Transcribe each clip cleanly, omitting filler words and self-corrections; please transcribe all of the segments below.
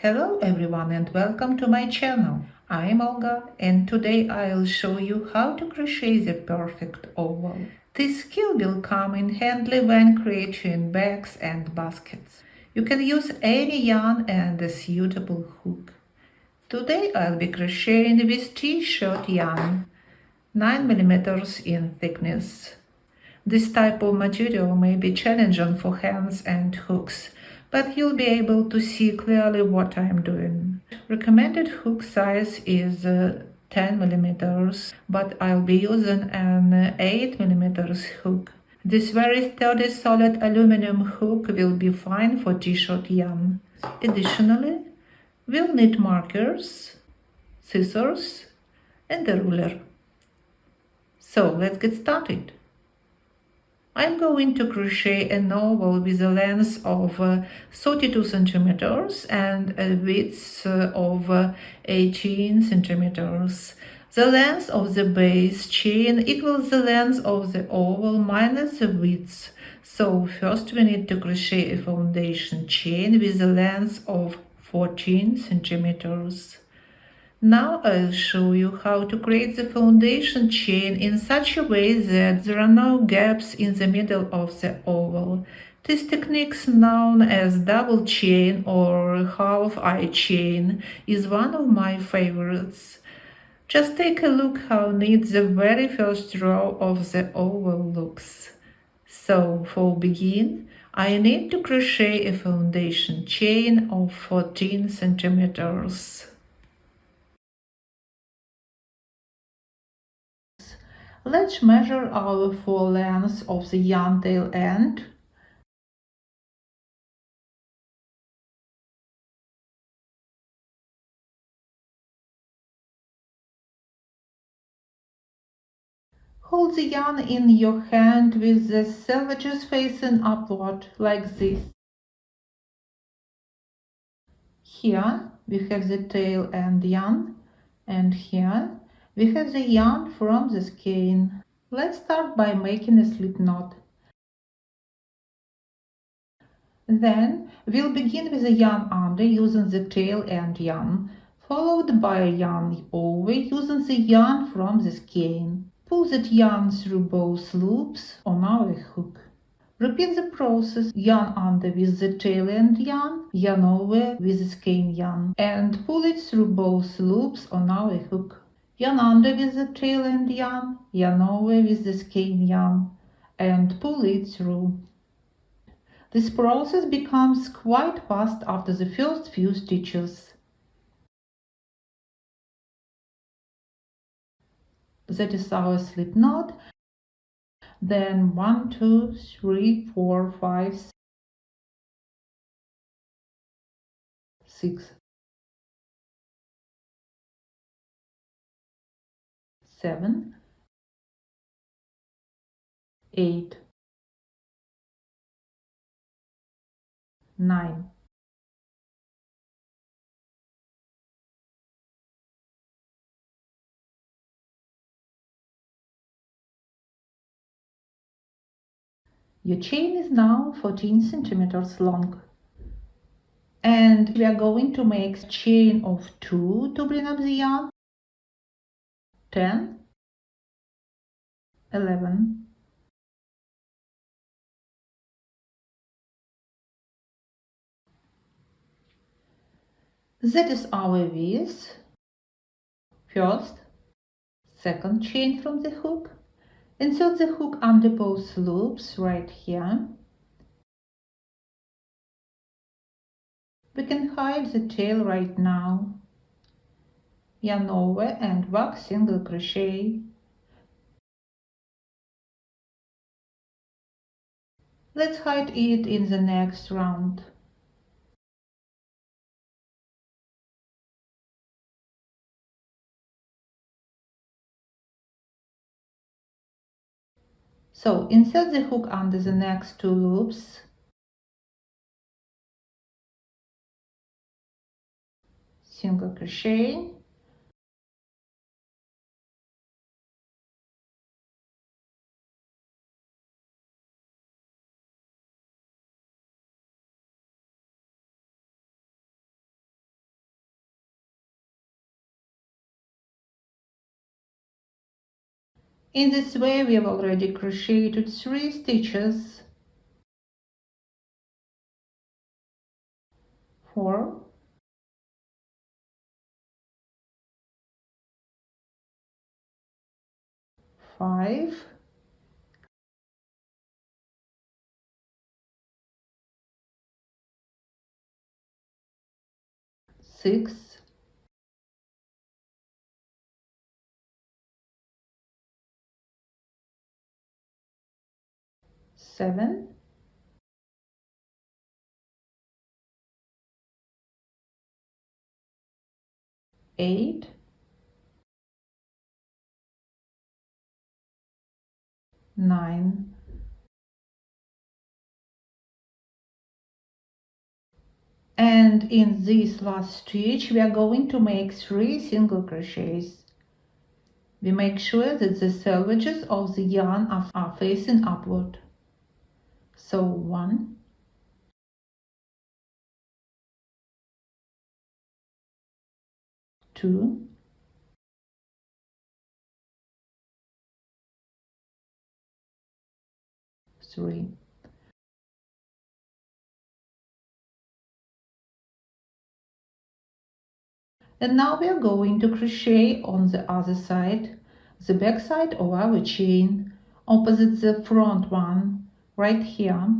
Hello everyone and welcome to my channel. I'm Olga and today I'll show you how to crochet the perfect oval. This skill will come in handy when creating bags and baskets. You can use any yarn and a suitable hook. Today I'll be crocheting with T-shirt yarn, 9 mm in thickness. This type of material may be challenging for hands and hooks, but you'll be able to see clearly what I'm doing. Recommended hook size is 10 mm, but I'll be using an 8 mm hook. This very sturdy solid aluminum hook will be fine for t-shirt yarn. Additionally, we'll need markers, scissors, and a ruler. So let's get started. I'm going to crochet an oval with a length of 32 centimeters and a width of 18 centimeters. The length of the base chain equals the length of the oval minus the width. So first we need to crochet a foundation chain with a length of 14 centimeters. Now I'll show you how to create the foundation chain in such a way that there are no gaps in the middle of the oval. This technique, known as double chain or half-eye chain, is one of my favorites. Just take a look how neat the very first row of the oval looks. So for begin, I need to crochet a foundation chain of 14 centimeters. Let's measure our full length of the yarn tail end. Hold the yarn in your hand with the selvages facing upward, like this. Here we have the tail end yarn, and here we have the yarn from the skein. Let's start by making a slip knot. Then we'll begin with a yarn under using the tail end yarn, followed by a yarn over using the yarn from the skein. Pull that yarn through both loops on our hook. Repeat the process: yarn under with the tail end yarn over with the skein yarn, and pull it through both loops on our hook. Yarn under with the tail end yarn over with the skein yarn, and pull it through. This process becomes quite fast after the first few stitches. That is our slip knot. Then 1, 2, 3, 4, 5, 6, 7, 8, 9. Your chain is now 14 centimeters long. And we are going to make a chain of 2 to bring up the yarn. 10, 11, 12. That is our width. First, second chain from the hook. Insert the hook under both loops right here. We can hide the tail right now. Yarn over and work single crochet. Let's hide it in the next round. So insert the hook under the next 2 loops. Single crochet. In this way we have already crocheted 3 stitches. 4, 5, 6, 7, 8, 9. And in this last stitch we are going to make 3 single crochets. We make sure that the selvages of the yarn are facing upward. So 1, 2, 3. And now we are going to crochet on the other side, the back side of our chain, opposite the front one, right here.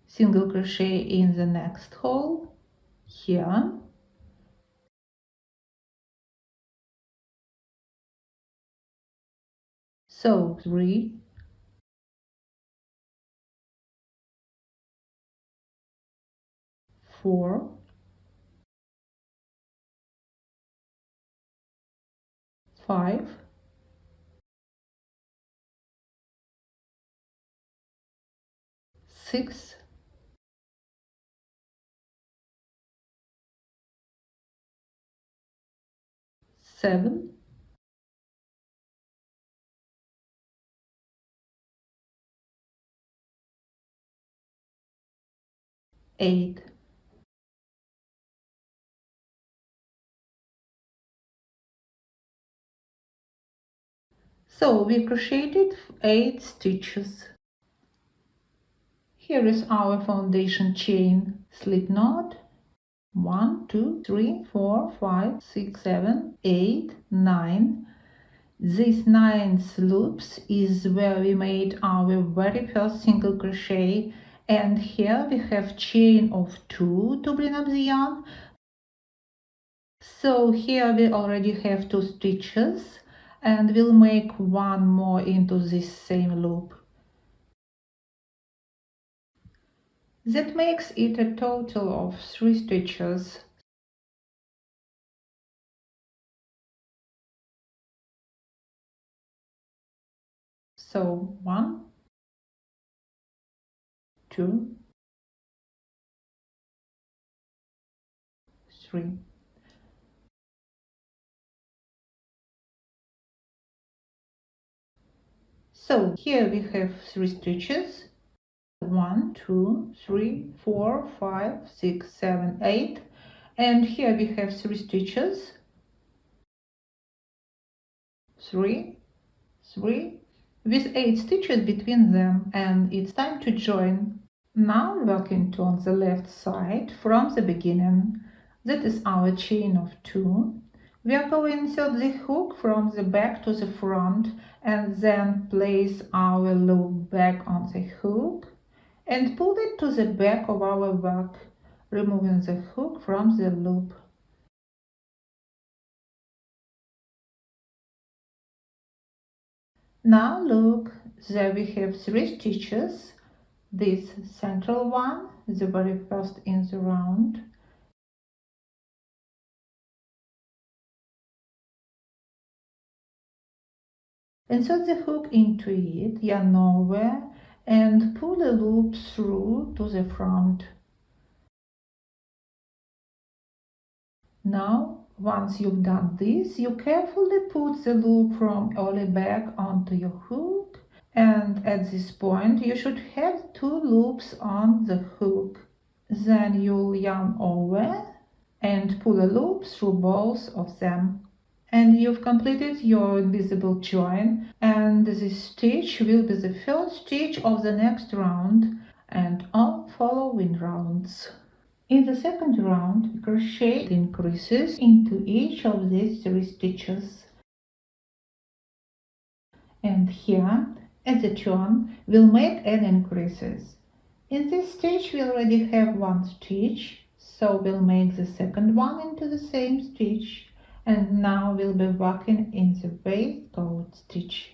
Single crochet in the next hole, here. So 3, 4, 5, 6, 7, 8. So we crocheted 8 stitches. Here is our foundation chain. Slip knot. 1, 2, 3, 4, 5, 6, 7, 8, 9. This 9th loops is where we made our very first single crochet, and here we have chain of 2 to bring up the yarn. So here we already have 2 stitches, and we'll make one more into this same loop. That makes it a total of 3 stitches. So 1, 2, 3. So here we have 3 stitches. 1, 2, 3, 4, 5, 6, 7, 8. And here we have 3 stitches. 3, 3, with 8 stitches between them, and it's time to join. Now working on the left side from the beginning. That is our chain of 2. We are going to insert the hook from the back to the front and then place our loop back on the hook and pull it to the back of our work, removing the hook from the loop. Now look, there we have 3 stitches. This central one, the very first in the round. Insert the hook into it, yarn nowhere, and pull the loop through to the front. Now, once you've done this, you carefully put the loop from early back onto your hook And at this point you should have 2 loops on the hook. Then you'll yarn over and pull a loop through both of them. And you've completed your invisible join, and this stitch will be the first stitch of the next round and all following rounds. In the second round, crochet increases into each of these 3 stitches. And here, at the turn, we'll make n increases. In this stitch we already have 1 stitch, so we'll make the second one into the same stitch, and now we'll be working in the waistcoat stitch.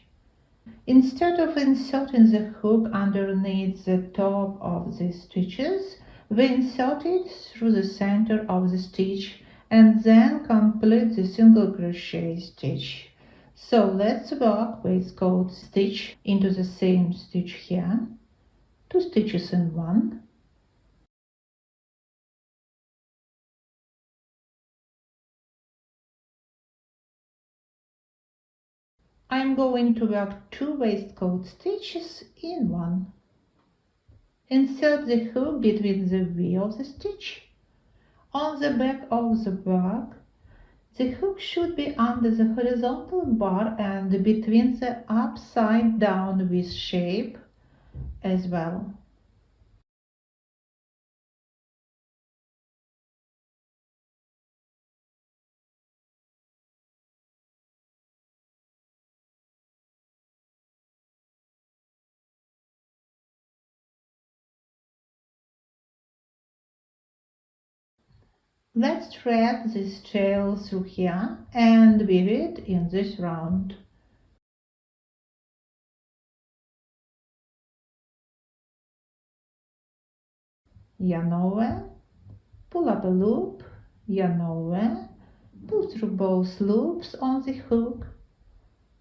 Instead of inserting the hook underneath the top of the stitches, we insert it through the center of the stitch and then complete the single crochet stitch. So let's work waistcoat stitch into the same stitch here, 2 stitches in one. I'm going to work 2 waistcoat stitches in one. Insert the hook between the V of the stitch. On the back of the work, the hook should be under the horizontal bar and between the upside down V shape as well. Let's thread this tail through here and weave it in this round. Yarn over, pull up a loop, yarn over, pull through both loops on the hook,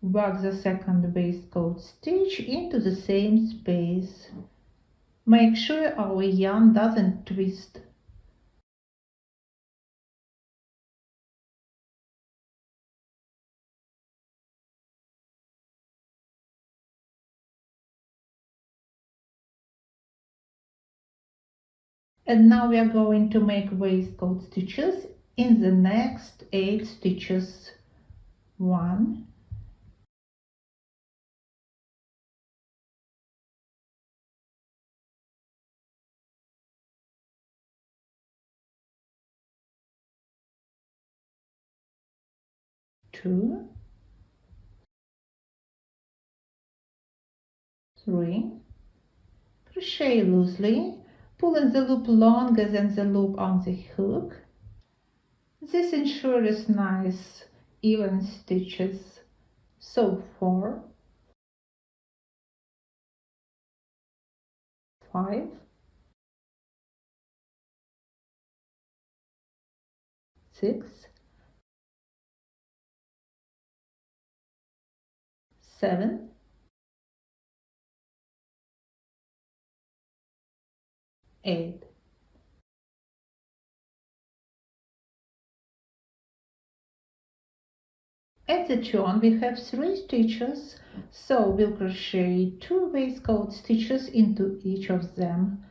work the second waistcoat stitch into the same space. Make sure our yarn doesn't twist. And now we are going to make waistcoat stitches in the next 8 stitches. 1, 2, 3. Crochet loosely, pulling the loop longer than the loop on the hook. This ensures nice even stitches. So 4, 5, 6, 7, 8. At the turn we have 3 stitches, so we'll crochet 2 waistcoat stitches into each of them.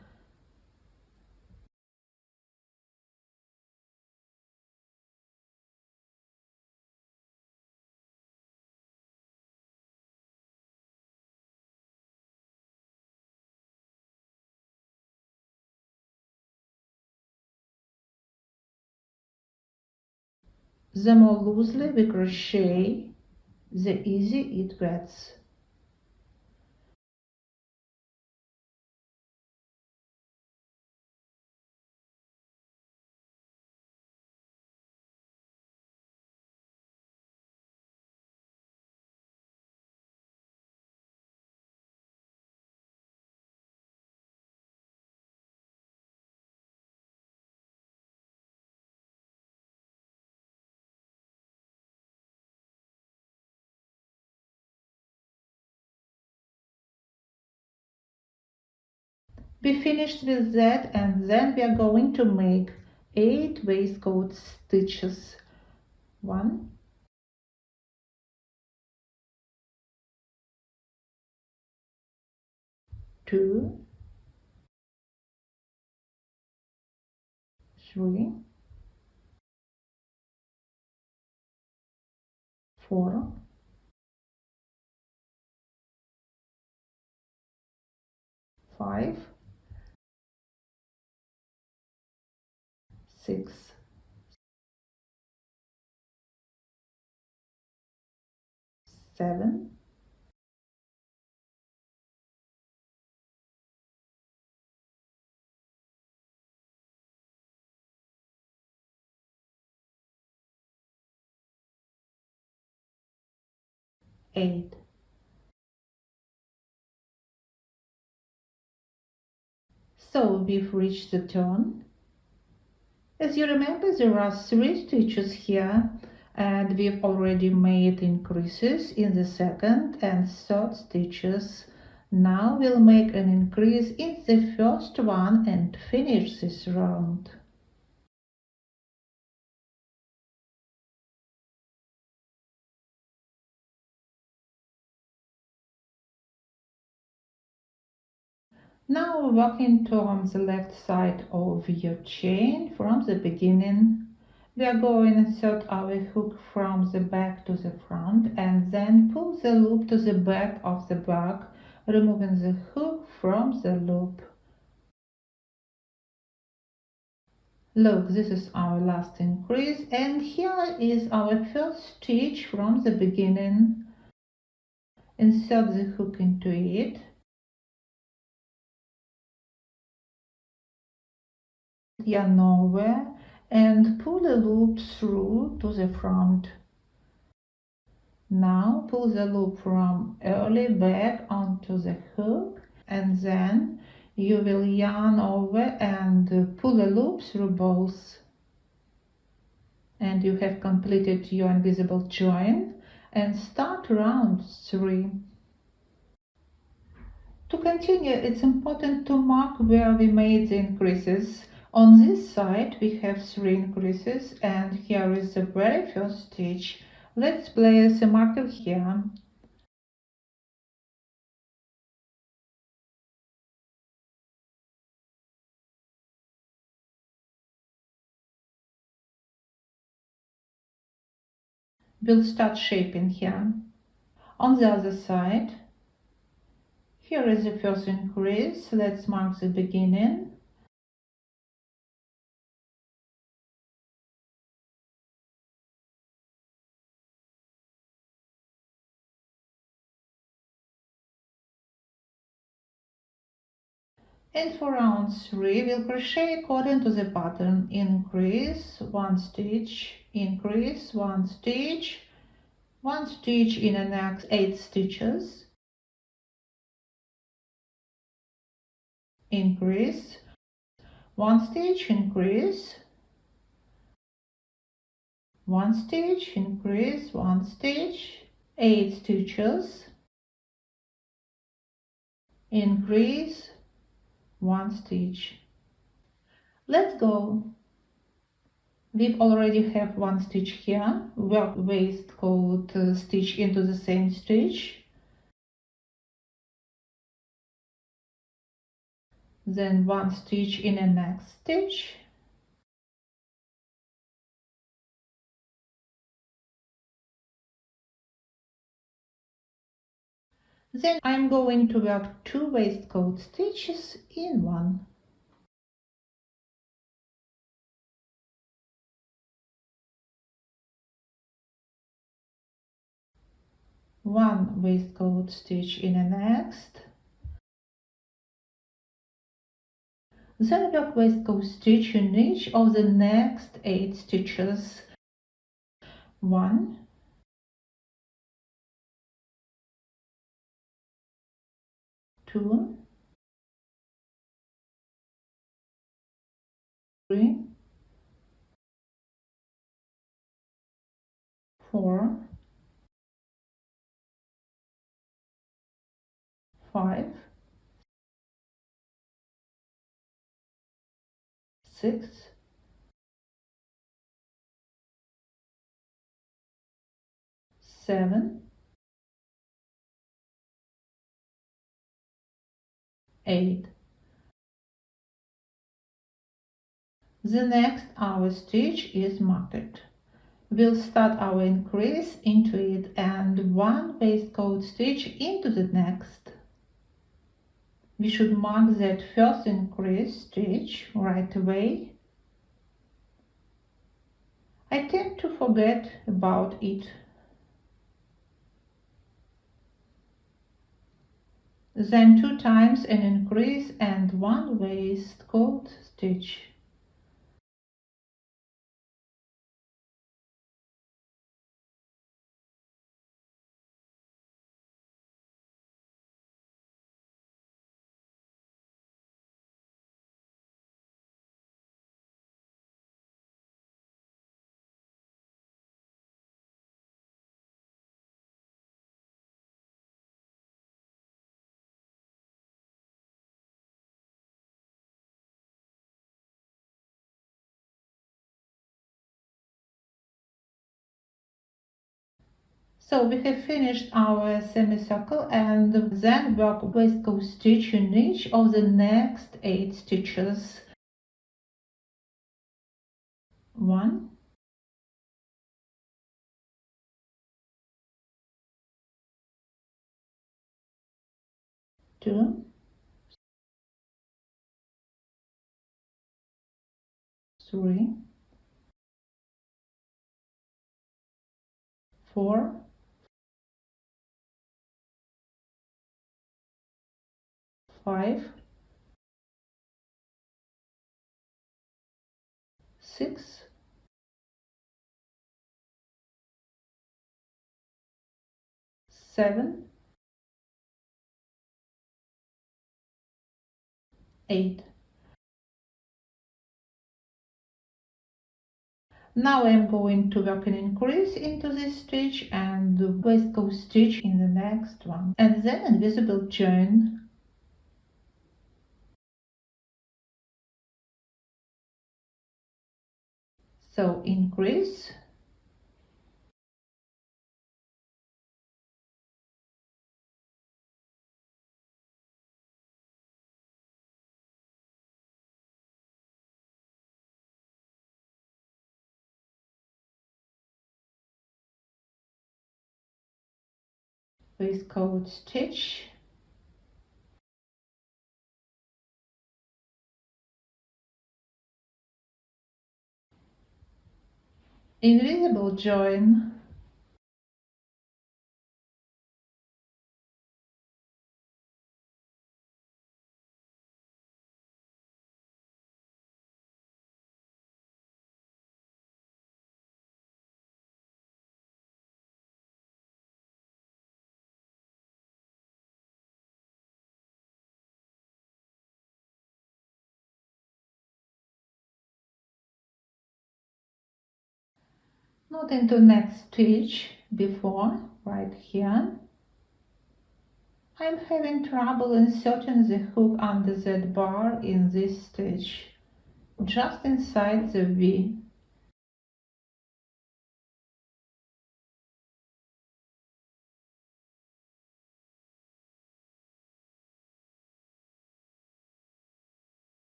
The more loosely we crochet, the easier it gets. We finished with that, and then we are going to make 8 waistcoat stitches. 1, 2, 3, 4, 5, 6, 7, 8. So we've reached the turn. As you remember, there are 3 stitches here, and we've already made increases in the second and third stitches. Now we'll make an increase in the first one and finish this round. Now working towards the left side of your chain from the beginning, we are going to insert our hook from the back to the front and then pull the loop to the back of the bag, removing the hook from the loop. Look, this is our last increase, and here is our first stitch from the beginning. Insert the hook into it. Yarn over and pull a loop through to the front. Now pull the loop from early back onto the hook, and then you will yarn over and pull a loop through both. And you have completed your invisible join, and start round 3. To continue, it's important to mark where we made the increases. On this side we have 3 increases, and here is the very first stitch. Let's place a marker here. We'll start shaping here. On the other side, here is the first increase. Let's mark the beginning. And for round 3, we'll crochet according to the pattern. Increase 1 stitch, increase 1 stitch, 1 stitch in the next 8 stitches, increase 1 stitch, increase 1 stitch, increase 1 stitch, 8 stitches, increase 1 stitch. Let's go. We already have 1 stitch here. Work waistcoat stitch into the same stitch, then 1 stitch in the next stitch, then I'm going to work 2 waistcoat stitches in one. One waistcoat stitch in the next, then work waistcoat stitch in each of the next 8 stitches. 1, 2, 3, 4, 5, 6, 7, 8. The next our stitch is marked. We'll start our increase into it and one waistcoat stitch into the next. We should mark that first increase stitch right away. I tend to forget about it. Then 2 times an increase and one waistcoat stitch. So we have finished our semicircle and then work waistcoat stitch in each of the next 8 stitches. 1, 2, 3, 4, 5, 6, 7, 8. Now I'm going to work an increase into this stitch and the waistcoat stitch in the next one, and then invisible join. So increase, waistcoat stitch, invisible join, not into next stitch before, right here. I'm having trouble inserting the hook under that bar in this stitch, just inside the V.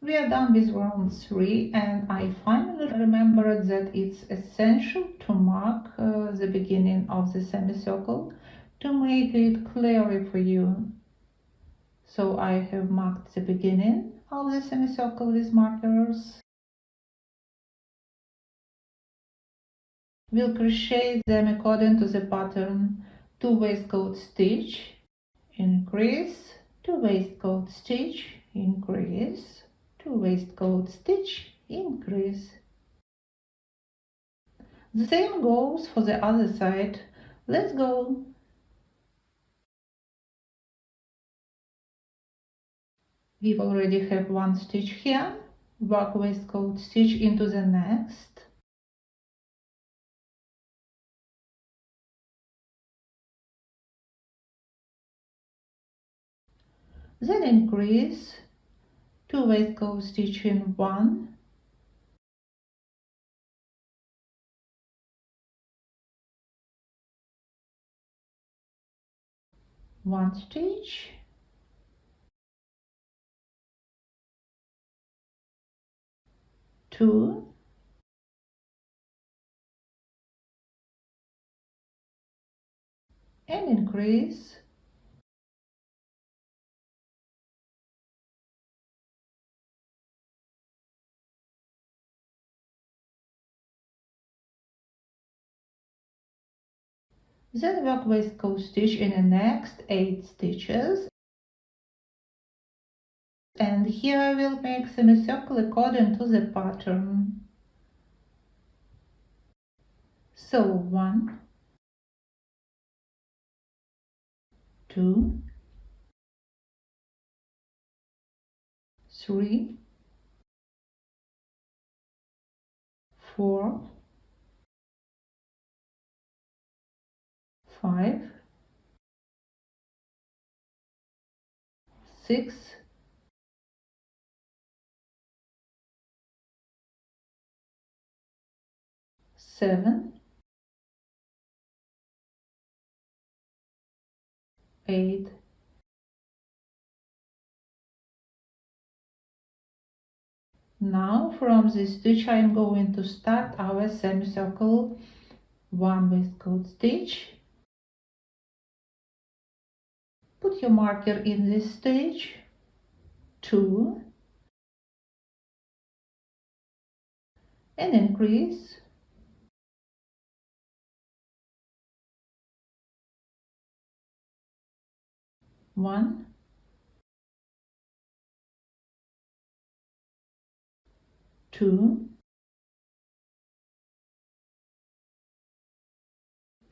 We are done with round 3 and I finally remembered that it's essential to mark the beginning of the semicircle to make it clearer for you. So I have marked the beginning of the semicircle with markers. We'll crochet them according to the pattern: 2 waistcoat stitch, increase, 2 waistcoat stitch, increase, 2 waistcoat stitch, increase. The same goes for the other side. Let's go. We already have 1 stitch here. Work waistcoat stitch into the next. Then increase, 2 waistcoat stitch in 1, 1 stitch, 2, and increase, then work waistcoat stitch in the next 8 stitches, and here I will make semicircle according to the pattern. So 1, 2, 3, 4, 5, 6, 7, 8. Now from this stitch I am going to start our semicircle. 1 waistcoat stitch. Put your marker in this stitch. 2, and increase. 1, 2,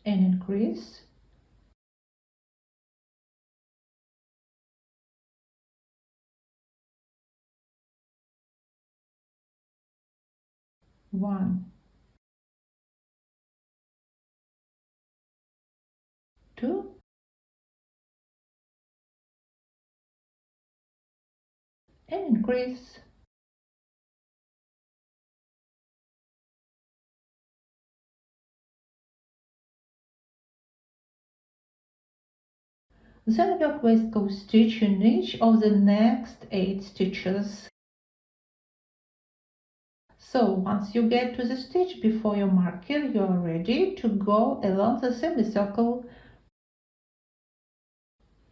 and increase. 1, 2, and increase. Then work waistcoat stitch in each of the next 8 stitches. So once you get to the stitch before your marker, you are ready to go along the semicircle.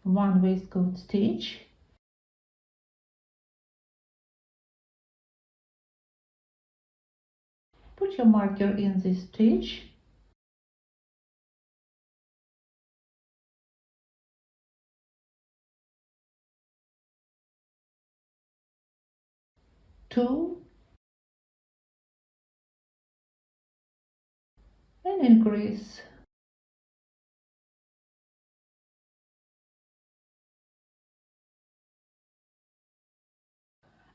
1 waistcoat stitch, put your marker in this stitch, 2, and increase.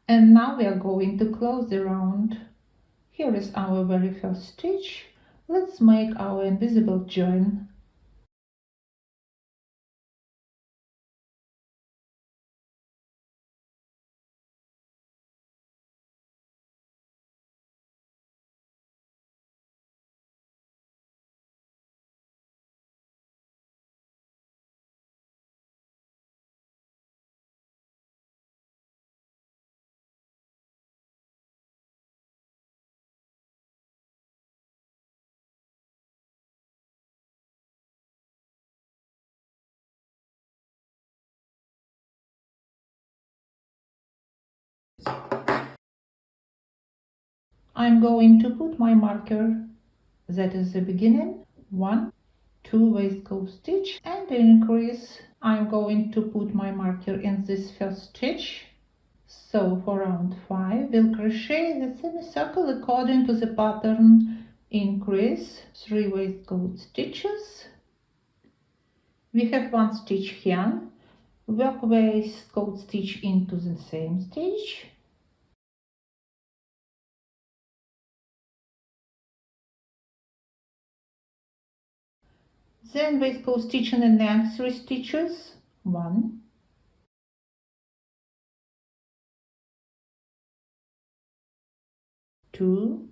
And now we are going to close the round. Here is our very first stitch. Let's make our invisible join. I'm going to put my marker, that is the beginning, 1, 2 waistcoat stitch, and increase. I'm going to put my marker in this first stitch. So for round 5 we'll crochet the semicircle according to the pattern. Increase 3 waistcoat stitches. We have 1 stitch here. Work waistcoat stitch into the same stitch. Then waistcoat stitch in the next 3 stitches. 1, 2,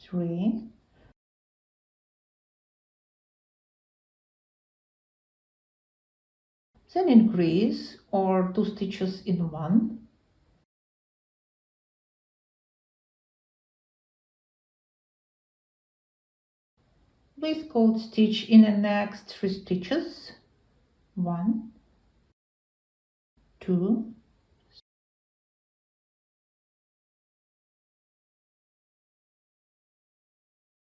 3, Then increase or 2 stitches in one. Waistcoat stitch in the next 3 stitches. 1, 2,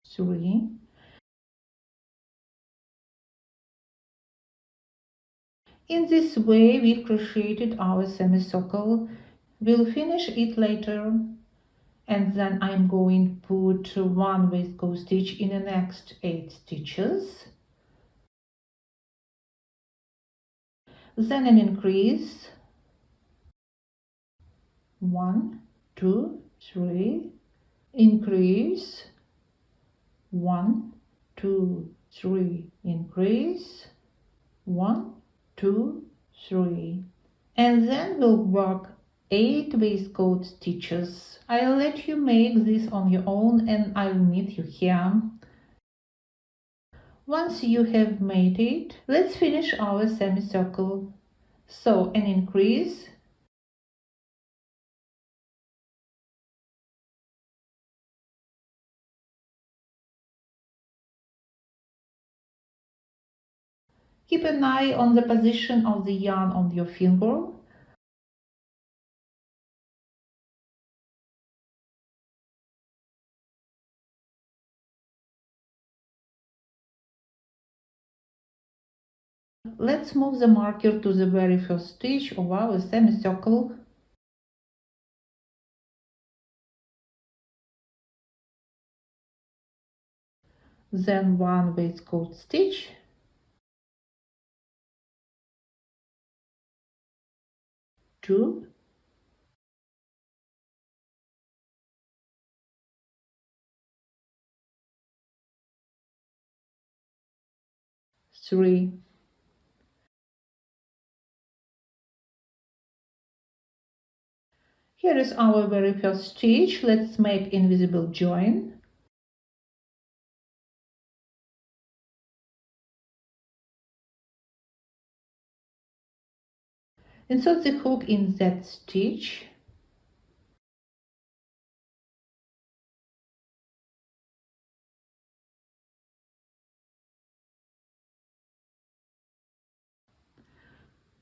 3. In this way we created our semicircle. We'll finish it later. And then I'm going to put 1 waistcoat stitch in the next 8 stitches. Then an increase. 1, 2, 3. Increase. 1, 2, 3. Increase. 1, 2, 3. And then we'll work 8 waistcoat stitches. I'll let you make this on your own and I'll meet you here. Once you have made it, let's finish our semicircle. So an increase, keep an eye on the position of the yarn on your finger. Let's move the marker to the very first stitch of our semicircle. Then 1 waistcoat stitch, 2, 3. Here is our very first stitch. Let's make invisible join. Insert the hook in that stitch.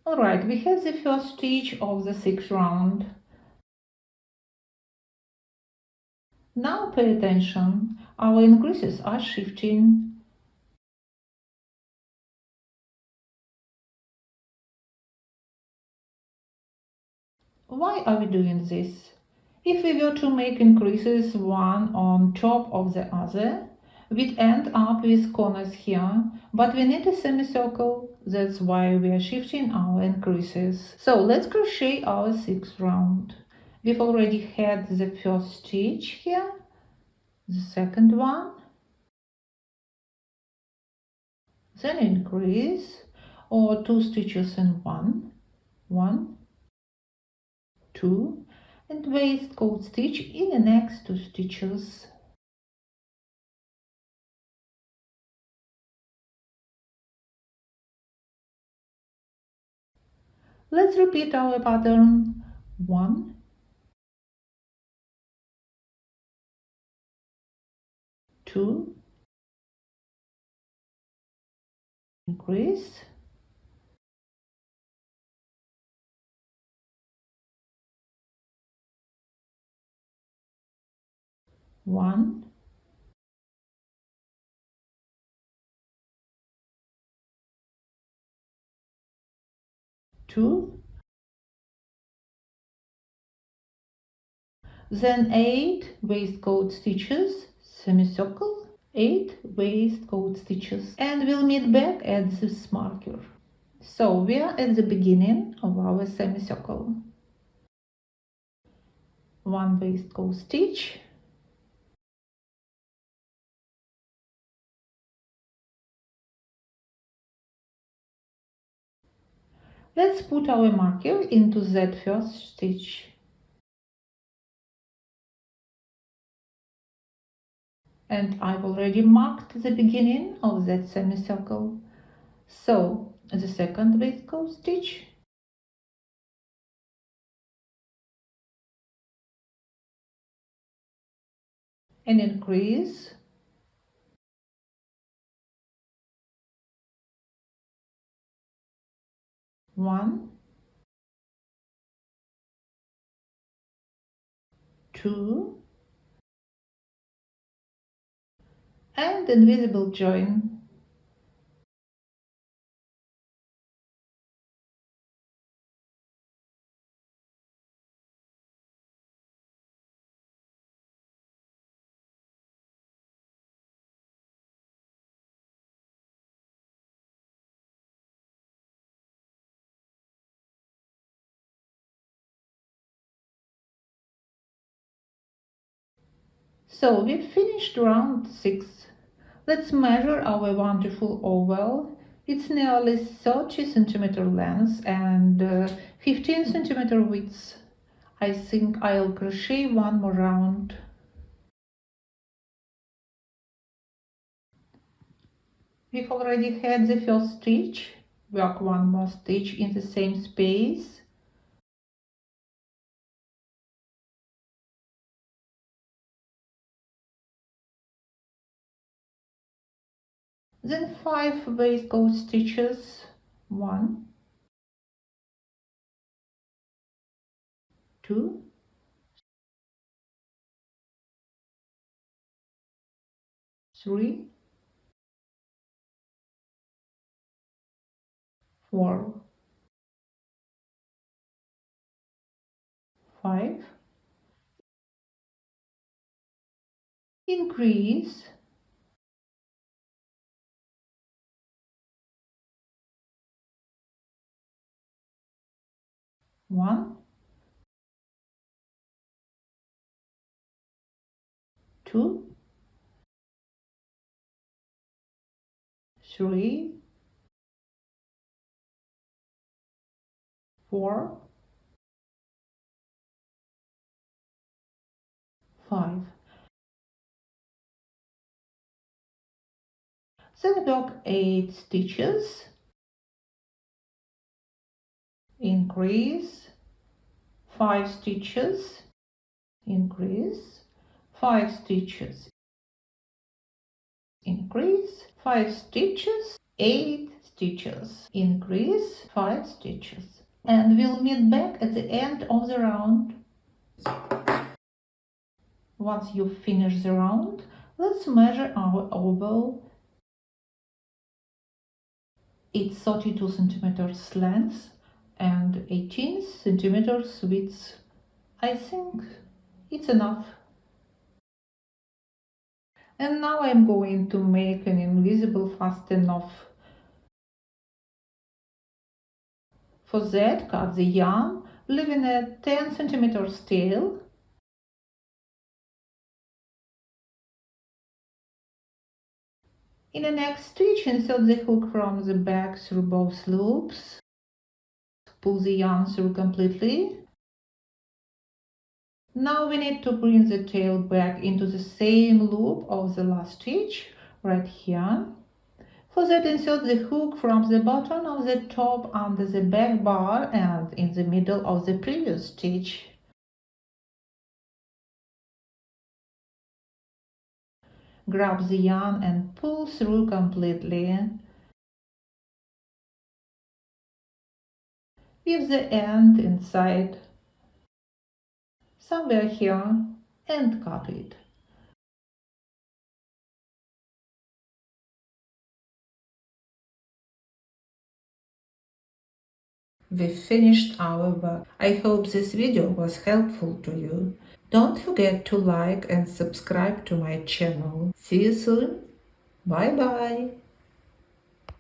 Alright, we have the first stitch of the 6th round. Now pay attention, our increases are shifting. Why are we doing this? If we were to make increases one on top of the other, we'd end up with corners here, but we need a semicircle, that's why we are shifting our increases. So let's crochet our 6th round. We've already had the first stitch here, the second one, then increase or 2 stitches in one, 1, 2, and waistcoat stitch in the next 2 stitches. Let's repeat our pattern. 1, 2, increase, 1, 2, then 8 waistcoat stitches, semicircle, 8 waistcoat stitches, and we'll meet back at this marker. So we are at the beginning of our semicircle. 1 waistcoat stitch, let's put our marker into that first stitch. And I've already marked the beginning of that semicircle. So the second waistcoat stitch and increase, one, two, and invisible join. So we've finished round 6. Let's measure our wonderful oval. It's nearly 30 centimeter length and 15 centimeter width. I think I'll crochet one more round. We've already had the first stitch. Work one more stitch in the same space. Then 5 waistcoat stitches. 1, 2, 3, 4, 5. Increase. 1, 2, 3, 4, 5. Then work 8 stitches. Increase. 5 stitches. Increase. 5 stitches. Increase. 5 stitches. 8 stitches. Increase. 5 stitches. And we'll meet back at the end of the round. Once you finish the round, let's measure our oval. It's 32 centimeters length and 18 centimeters width. I think it's enough. And now I'm going to make an invisible fasten off. For that, cut the yarn, leaving a 10 centimeters tail. In the next stitch, insert the hook from the back through both loops. Pull the yarn through completely. Now we need to bring the tail back into the same loop of the last stitch, right here. For that, insert the hook from the bottom of the top under the back bar and in the middle of the previous stitch. Grab the yarn and pull through completely. Weave the end inside, somewhere here, and cut it. We finished our work. I hope this video was helpful to you. Don't forget to like and subscribe to my channel. See you soon. Bye bye.